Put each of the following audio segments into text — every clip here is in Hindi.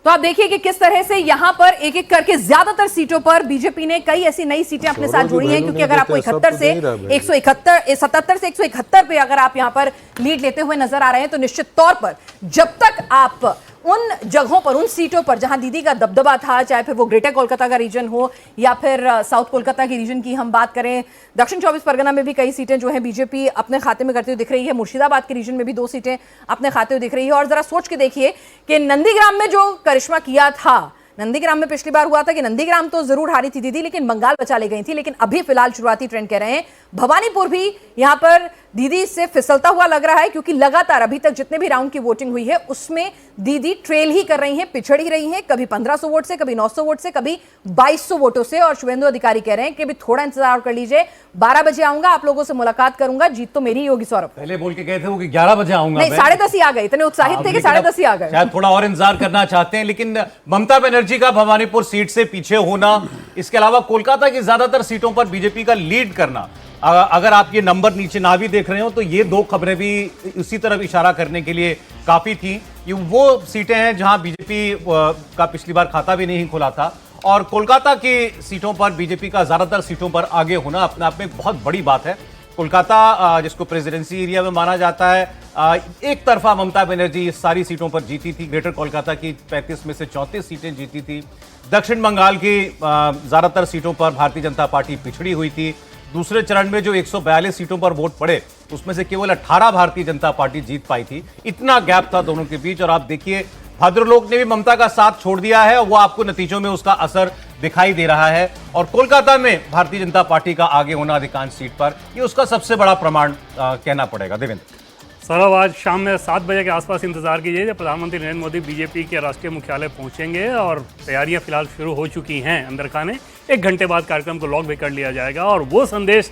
तो आप देखिए कि किस तरह से यहां पर एक एक करके ज्यादातर सीटों पर बीजेपी ने कई ऐसी नई सीटें अपने साथ जोड़ी हैं, क्योंकि अगर आपको 71 से 171 77 से 171 पे अगर आप यहां पर लीड लेते हुए नजर आ रहे हैं, तो निश्चित तौर पर जब तक आप उन जगहों पर, उन सीटों पर जहां दीदी का दबदबा था, चाहे फिर वो ग्रेटर कोलकाता का रीजन हो या फिर साउथ कोलकाता की रीजन की हम बात करें, दक्षिण 24 परगना में भी कई सीटें जो है बीजेपी अपने खाते में करती हुई दिख रही है, मुर्शिदाबाद के रीजन में भी 2 सीटें अपने खाते में दिख रही है। और जरा सोच के देखिए कि नंदीग्राम में जो करिश्मा किया था, नंदीग्राम में पिछली बार हुआ था कि नंदीग्राम तो जरूर हारी थी दीदी, लेकिन बंगाल बचा ले गई थी। लेकिन अभी फिलहाल शुरुआती ट्रेंड कह रहे हैं भवानीपुर भी यहां पर दीदी से फिसलता हुआ लग रहा है, क्योंकि लगातार अभी तक जितने भी राउंड की वोटिंग हुई है उसमें दीदी ट्रेल ही कर रही हैं, पिछड़ ही रही हैं, कभी 1500 वोट से, कभी 900 वोट से, कभी 2200 वोटों से। और शुभेंदु अधिकारी कह रहे हैं कि अभी थोड़ा इंतजार कर लीजिए, 12 बजे आऊंगा, आप लोगों से मुलाकात करूंगा, जीत तो मेरी ही होगी। सौरभ पहले बोल के गए थे वो कि 11 बजे आऊंगा, नहीं 10:30 ही आ गए, इतने उत्साहित थे कि 10:30 ही आ गए। शायद थोड़ा और इंतजार करना चाहते हैं। लेकिन ममता बनर्जी का भवानीपुर सीट से पीछे होना, इसके अलावा कोलकाता की ज्यादातर सीटों पर बीजेपी का लीड करना, अगर आप ये नंबर नीचे ना भी देख रहे हो तो ये 2 खबरें भी उसी तरफ इशारा करने के लिए काफी थी। ये वो सीटें हैं जहां बीजेपी का पिछली बार खाता भी नहीं खुला था, और कोलकाता की सीटों पर बीजेपी का ज्यादातर सीटों पर आगे होना अपने आप में एक बहुत बड़ी बात है। कोलकाता जिसको प्रेसिडेंसी एरिया में माना जाता है, एक तरफा ममता बनर्जी इस सारी सीटों पर जीती थी। ग्रेटर कोलकाता की 35 में से 34 सीटें जीती थी। दक्षिण बंगाल की ज्यादातर सीटों पर भारतीय जनता पार्टी पिछड़ी हुई थी। दूसरे चरण में जो 142 सीटों पर वोट पड़े उसमें से केवल 18 भारतीय जनता पार्टी जीत पाई थी। इतना गैप था दोनों के बीच। और आप देखिए भद्रलोक ने भी ममता का साथ छोड़ दिया है, वो आपको नतीजों में उसका असर दिखाई दे रहा है। और कोलकाता में भारतीय जनता पार्टी का आगे होना अधिकांश सीट पर, ये उसका सबसे बड़ा प्रमाण कहना पड़ेगा। देवेंद्र सौरभ, आज शाम में 7 बजे के आसपास इंतजार कीजिए जब प्रधानमंत्री नरेंद्र मोदी बीजेपी के राष्ट्रीय मुख्यालय पहुंचेंगे, और तैयारियां फिलहाल शुरू हो चुकी हैं अंदर खाने। 1 घंटे बाद कार्यक्रम को लॉक भी कर लिया जाएगा, और वो संदेश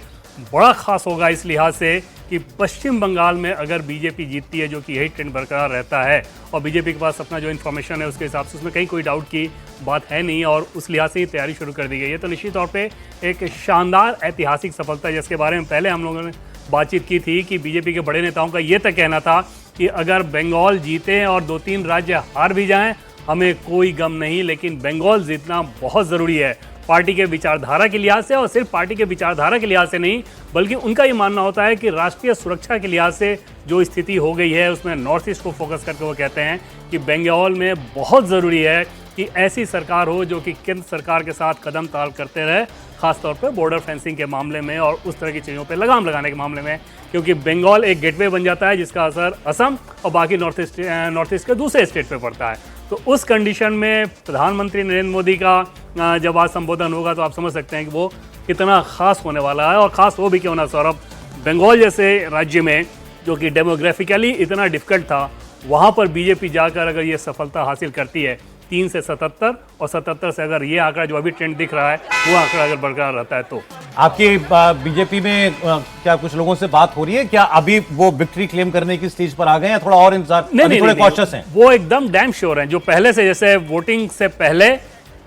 बड़ा खास होगा इस लिहाज से कि पश्चिम बंगाल में अगर बीजेपी जीतती है, जो कि यही ट्रेंड बरकरार रहता है, और बीजेपी के पास अपना जो इन्फॉर्मेशन है उसके हिसाब से उसमें कहीं कोई डाउट की बात है नहीं, और उस लिहाज से ही तैयारी शुरू कर दी गई है, तो निश्चित तौर पे एक शानदार ऐतिहासिक सफलता, जिसके बारे में पहले हम लोगों ने बातचीत की थी कि बीजेपी के बड़े नेताओं का ये तक कहना था कि अगर बंगाल जीते और 2-3 राज्य हार भी जाएं, हमें कोई गम नहीं, लेकिन बंगाल जीतना बहुत ज़रूरी है पार्टी के विचारधारा के लिहाज से। और सिर्फ पार्टी के विचारधारा के लिहाज से नहीं, बल्कि उनका ये मानना होता है कि राष्ट्रीय सुरक्षा के लिहाज से जो स्थिति हो गई है उसमें नॉर्थ ईस्ट को फोकस करके वो कहते हैं कि बंगाल में बहुत ज़रूरी है कि ऐसी सरकार हो जो कि केंद्र सरकार के साथ कदम ताल करते रहे, खासतौर पर बॉर्डर फेंसिंग के मामले में और उस तरह की चीज़ों पे लगाम लगाने के मामले में, क्योंकि बंगाल एक गेटवे बन जाता है जिसका असर असम और बाकी नॉर्थ ईस्ट के दूसरे स्टेट पे पड़ता है। तो उस कंडीशन में प्रधानमंत्री नरेंद्र मोदी का जब आज संबोधन होगा तो आप समझ सकते हैं कि वो कितना खास होने वाला है। और ख़ास वो भी क्यों ना सौरभ, बंगाल जैसे राज्य में जो कि डेमोग्राफिकली इतना डिफिकल्ट था, वहाँ पर बीजेपी जाकर अगर ये सफलता हासिल करती है 3 से 77 और 77 से अगर ये आंकड़ा जो अभी ट्रेंड दिख रहा है वो आंकड़ा अगर बरकरार रहता है तो आपकी बीजेपी में क्या कुछ लोगों से बात हो रही है? क्या अभी वो विक्ट्री क्लेम करने की स्टेज पर आ गए हैं, थोड़ा और इंतजार, थोड़े कॉशियस हैं? वो एकदम डैम श्योर हैं, जो पहले से, जैसे वोटिंग से पहले,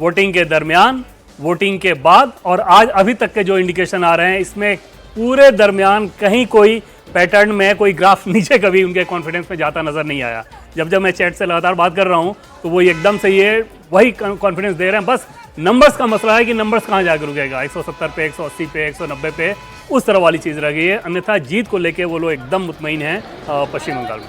वोटिंग के दरमियान, वोटिंग के बाद और आज अभी तक के जो इंडिकेशन आ रहे हैं, इसमें पूरे दरमियान कहीं कोई पैटर्न में कोई ग्राफ नीचे कभी उनके कॉन्फिडेंस में जाता नजर नहीं आया। जब मैं चैट से लगातार बात कर रहा हूं तो वो एकदम से ये वही कॉन्फिडेंस दे रहे हैं। बस नंबर्स का मसला है कि नंबर्स कहां जाकर रुकेगा, 170 पे, 180 पे, 190 पे, उस तरह वाली चीज रह गई है। अन्यथा जीत को लेके वो लोग एकदम मुतमईन हैं पश्चिम बंगाल में।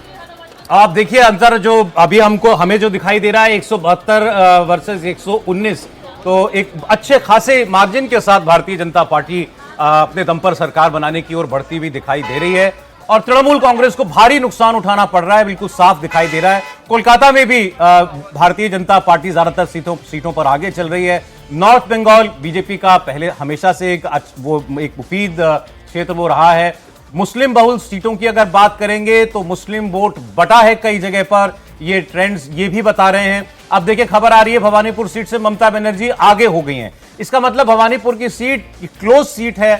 आप देखिए अंतर जो अभी हमें जो दिखाई दे रहा है 172 वर्सेस 119, तो एक अच्छे खासे मार्जिन के साथ भारतीय जनता पार्टी अपने दम पर सरकार बनाने की ओर बढ़ती हुई दिखाई दे रही है। और तृणमूल कांग्रेस को भारी नुकसान उठाना पड़ रहा है, बिल्कुल साफ दिखाई दे रहा है। कोलकाता में भी भारतीय जनता पार्टी ज्यादातर सीटों पर आगे चल रही है। नॉर्थ बंगाल बीजेपी का पहले हमेशा से एक मुफीद क्षेत्र वो रहा है। मुस्लिम बहुल सीटों की अगर बात करेंगे तो मुस्लिम वोट बटा है कई जगह पर, ये ट्रेंड्स ये भी बता रहे हैं। अब देखिए खबर आ रही है भवानीपुर सीट से ममता बनर्जी आगे हो गई हैं। इसका मतलब भवानीपुर की सीट क्लोज सीट है,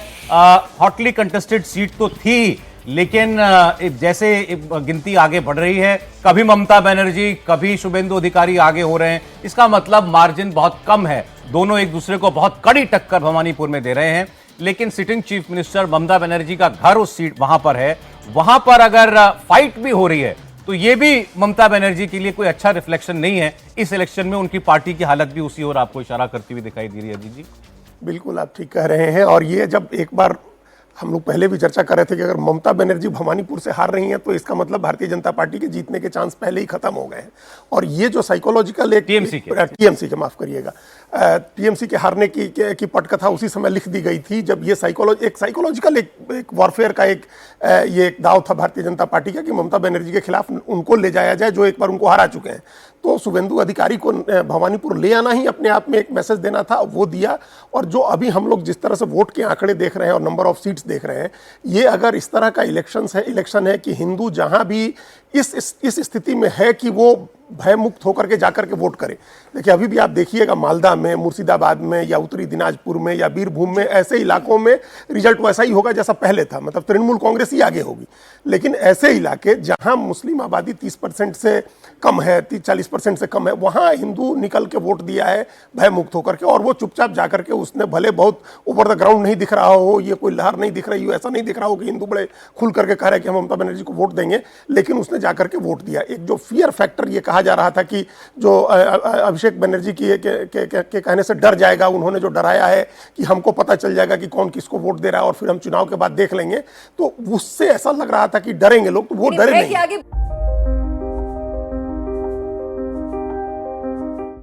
हॉटली कंटेस्टेड सीट तो थी, लेकिन जैसे गिनती आगे बढ़ रही है, कभी ममता बनर्जी कभी शुभेंदु अधिकारी आगे हो रहे हैं, इसका मतलब मार्जिन बहुत कम है। दोनों एक दूसरे को बहुत कड़ी टक्कर भवानीपुर में दे रहे हैं। लेकिन sitting chief minister Mamata Banerjee का घर उस सीट वहां पर है, वहां पर अगर फाइट भी हो रही है तो ये भी ममता बनर्जी के लिए कोई अच्छा रिफ्लेक्शन नहीं है इस इलेक्शन में। उनकी पार्टी की हालत भी उसी ओर आपको इशारा करती हुई दिखाई दे रही है। अजीत जी, बिल्कुल आप ठीक कह रहे हैं। और ये जब एक बार हम लोग पहले भी चर्चा कर रहे थे कि अगर ममता बनर्जी भवानीपुर से हार रही हैं तो इसका मतलब भारतीय जनता पार्टी के जीतने के चांस पहले ही खत्म हो गए हैं। और ये जो साइकोलॉजिकल एक टीएमसी के माफ करिएगा, टीएमसी के हारने की पटकथा उसी समय लिख दी गई थी जब ये साइकोलॉजिकल एक वॉरफेयर का ये एक दाव था भारतीय जनता पार्टी का कि ममता बनर्जी के खिलाफ उनको ले जाया जाए जो एक बार उनको हरा चुके हैं। तो शुभेंदु अधिकारी को भवानीपुर ले आना ही अपने आप में एक मैसेज देना था, वो दिया। और जो अभी हम लोग जिस तरह से वोट के आंकड़े देख रहे हैं और नंबर ऑफ सीट्स देख रहे हैं, ये अगर इस तरह का इलेक्शन है कि हिंदू जहां भी इस स्थिति में है कि वो भयमुक्त होकर के जाकर के वोट करे। देखिए अभी भी आप देखिएगा मालदा में, मुर्शिदाबाद में या उत्तरी दिनाजपुर में या बीरभूम में, ऐसे इलाकों में रिजल्ट वैसा ही होगा जैसा पहले था, मतलब तृणमूल कांग्रेस ही आगे होगी। लेकिन ऐसे इलाके जहां मुस्लिम आबादी 30% से कम है, 40% से कम है, वहां हिंदू निकल के वोट दिया है भयमुक्त होकर के। और वो चुपचाप जाकर के, उसने भले बहुत ओवर द ग्राउंड नहीं दिख रहा हो, ये कोई लहर नहीं दिख रही हो, ऐसा नहीं दिख रहा हो कि हिंदू बड़े खुल करके कह रहे हैं कि हम ममता बनर्जी को वोट देंगे, लेकिन उसने जाकर के वोट दिया। एक जो फियर फैक्टर ये कहा जा रहा था कि जो अभिषेक बनर्जी के कहने से डर जाएगा, उन्होंने जो डराया है कि हमको पता चल जाएगा कि कौन किसको वोट दे रहा है और फिर हम चुनाव के बाद देख लेंगे, तो उससे ऐसा लग रहा था कि डरेंगे लोग, तो वो डरे नहीं।